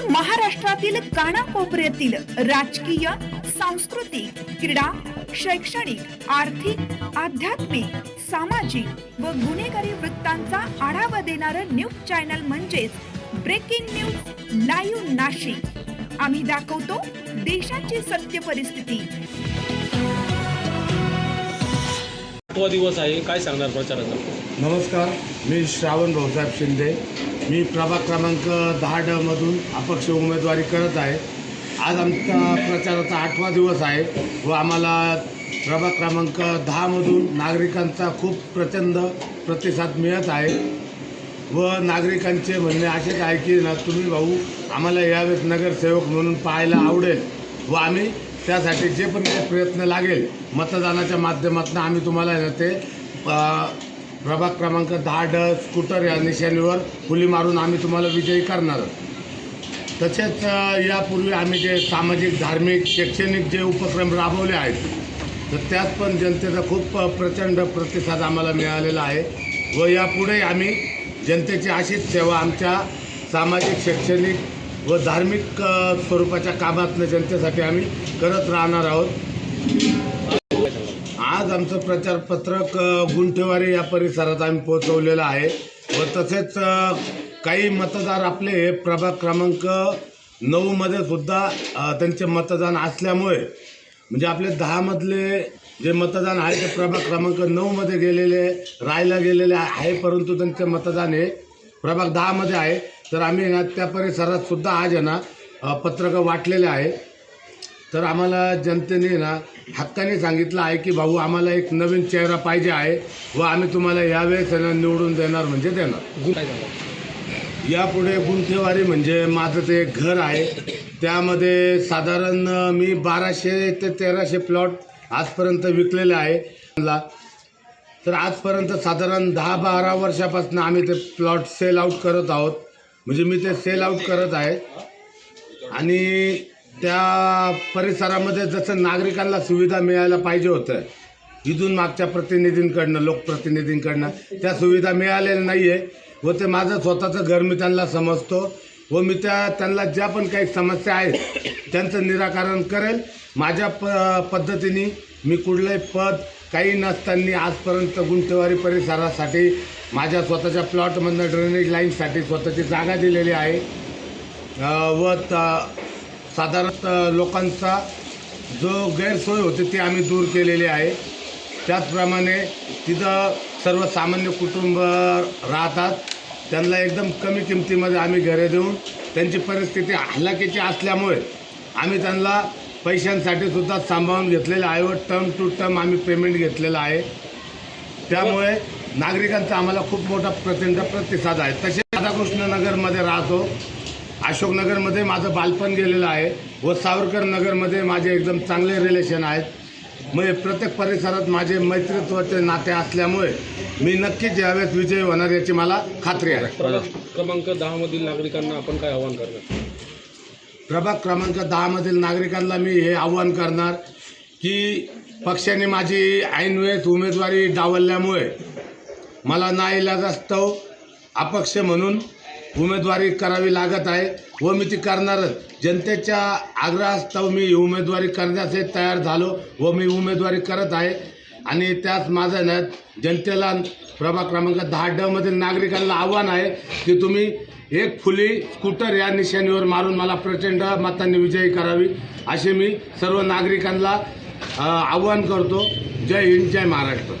महाराष्ट्रातील कानाकोपऱ्यातील राजकीय, सांस्कृतिक, क्रीडा, शैक्षणिक, आर्थिक, आध्यात्मिक, सामाजिक व गुन्हेगारी वृत्तांचा आढावा देणारं न्यूज चॅनल म्हणजेच ब्रेकिंग न्यूज लाईव्ह नाशिक। आम्ही दाखवतो देशाची सत्य परिस्थिती। तो दिवस आहे, काय सांगणार प्रचाराचा? नमस्कार, मी श्रावण भाऊसाहेब शिंदे। मी प्रभाग क्रमांक 10 मधून अपक्ष उमेदवारी करत आहे। आज आमचा प्रचाराचा 8वा दिवस आहे व आम्हाला प्रभाग क्रमांक 10 मधून नागरिकांचा खूप प्रचंड प्रतिसाद मिळत आहे व नागरिकांचे म्हणणे असेच आहे की तुम्ही भाऊ आम्हाला यावेळेस नगरसेवक म्हणून पाहायला आवडेल व आम्ही त्यासाठी जे पण काही प्रयत्न लागेल मतदानाच्या माध्यमातून आम्ही तुम्हाला ते प्रभाग क्रमांक 10 स्कूटर या निशाणीवर फुली मारून आम्ही तुम्हाला विजयी करणार। तसेच यापूर्वी आम्ही जे सामाजिक, धार्मिक, शैक्षणिक जे उपक्रम राबवले आहेत तर त्यात पण जनतेचा खूप प्रचंड प्रतिसाद आम्हाला मिळालेला आहे व यापुढे आम्ही जनतेची अशीच सेवा आमच्या सामाजिक, शैक्षणिक व धार्मिक स्वरूपाच्या कामातनं जनतेसाठी आम्ही करत राहणार आहोत। आज आमचं प्रचारपत्रक गुंठेवारी या परिसरात आम्ही पोहोचवलेलं आहे व तसेच काही मतदार आपले प्रभाग क्रमांक 9 मध्ये सुद्धा त्यांचे मतदान असल्यामुळे म्हणजे आपले 10 मधले जे मतदान आहे ते प्रभाग क्रमांक 9 मध्ये गेलेले राहायला गेलेले आहे, परंतु त्यांचे मतदान हे प्रभाग 10 मध्ये आहे। तर आम्ही त्या परिसरात सुद्धा आज पत्रकं वाटलेले आहे। तर आम्हाला जनतेने हक्काने सांगितलं आहे की भाऊ आम्हाला एक नवीन चेहरा पाहिजे आहे व आम्ही तुम्हाला यावेळेस निवडून देणार म्हणजे देणार। यापुढे गुंठेवारी म्हणजे माझं ते एक घर आहे, त्यामध्ये साधारण मी 1200 ते 1300 प्लॉट आजपर्यंत विकलेले आहे। तर आजपर्यंत साधारण 10-12 वर्षापासून आम्ही ते प्लॉट सेल आउट करत आहोत, म्हणजे मी ते सेल आउट करत आहे। आणि त्या परिसरामध्ये जसं नागरिकांना सुविधा मिळायला पाहिजे होतं इथून मागच्या प्रतिनिधींकडनं, लोकप्रतिनिधींकडनं त्या सुविधा मिळालेल्या नाही आहे व ते माझं स्वतःचं घर मी त्यांना समजतो व मी त्यांना ज्या पण काही समस्या आहेत त्यांचं निराकरण करेल माझ्या पद्धतीने। मी कुठलंही पद काही नसताना आजपर्यंत गुंठेवारी परिसरासाठी माझ्या स्वतःच्या प्लॉटमधनं ड्रेनेज लाईनसाठी स्वतःची जागा दिलेली आहे व साधारण लोकांचा जो गैरसोय होती ती आम्ही दूर केलेली आहे। त्याचप्रमाणे तिथं सर्वसामान्य कुटुंब राहतात, त्यांना एकदम कमी किमतीमध्ये आम्ही घरे देऊन त्यांची परिस्थिती हलाखीची असल्यामुळे आम्ही त्यांना पैशांसाठी सुद्धा सांभाळून घेतलेलं आहे व टर्म टू टर्म आम्ही पेमेंट घेतलेलं आहे। त्यामुळे नागरिकांचा आम्हाला खूप मोठा प्रचंड प्रतिसाद आहे। तसे राधाकृष्णनगरमध्ये राहतो, अशोकनगरमध्ये माझं बालपण गेलेलं आहे व सावरकर नगरमध्ये माझे एकदम चांगले रिलेशन आहेत। मग प्रत्येक परिसरात माझे मैत्रीत्वाचे नाते असल्यामुळे मी नक्कीच यावेळेस विजयी होणार याची मला खात्री आहे। प्रभाग क्रमांक 10 मधील नागरिकांना आपण काय आवाहन करणार? प्रभाग क्रमांक 10 मधील नागरिकांना मी हे आवाहन करणार की पक्षाने माझी ऐनवेळेस उमेदवारी डावलल्यामुळे मला नाईलाजास्तव अपक्ष म्हणून उमेदवारी करावी लागत आहे व मी ती करणारच। जनतेच्या आग्रहास्तव मी उमेदवारी करण्याचे तयार झालो व मी उमेदवारी करत आहे। आणि त्यात माझं जनतेला प्रभाग क्रमांक 10 मधील नागरिकांना आव्हान आहे की तुम्ही एक फुली स्कूटर या निशाणीवर मारून मला प्रचंड मतांनी विजयी करावी असे मी सर्व नागरिकांना आव्हान करतो। जय हिंद, जय महाराष्ट्र।